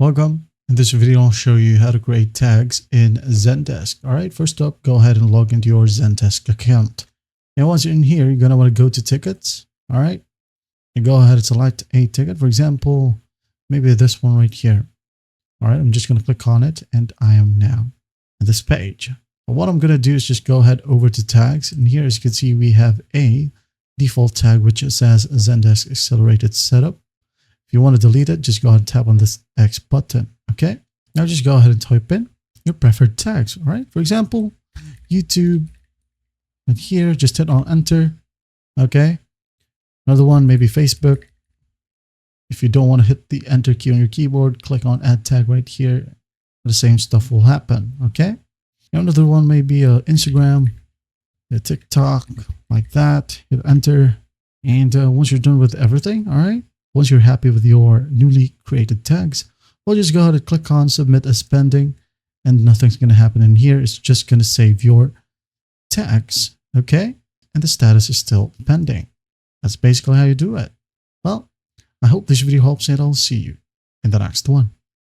Welcome. In this video, I'll show you how to create tags in Zendesk. All right, first up, go ahead and log into your Zendesk account. And once you're in here, you're going to want to go to tickets. All right, and go ahead and select a ticket. For example, maybe this one right here. All right, I'm just going to click on it and I am now at this page. And what I'm going to do is just go ahead over to tags. And here, as you can see, we have a default tag, which says Zendesk Accelerated Setup. If you want to delete it, just go ahead and tap on this X button. Okay. Now just go ahead and type in your preferred tags. All right. For example, YouTube. And here, just hit on enter. Okay. Another one, maybe Facebook. If you don't want to hit the enter key on your keyboard, click on add tag right here. The same stuff will happen. Okay. Now another one may be Instagram, TikTok, like that. Hit enter. And once you're done with everything, all right. Once you're happy with your newly created tags, we'll just go ahead and click on submit as pending, and nothing's going to happen in here. It's just going to save your tags. Okay. And the status is still pending. That's basically how you do it. Well, I hope this video helps and I'll see you in the next one.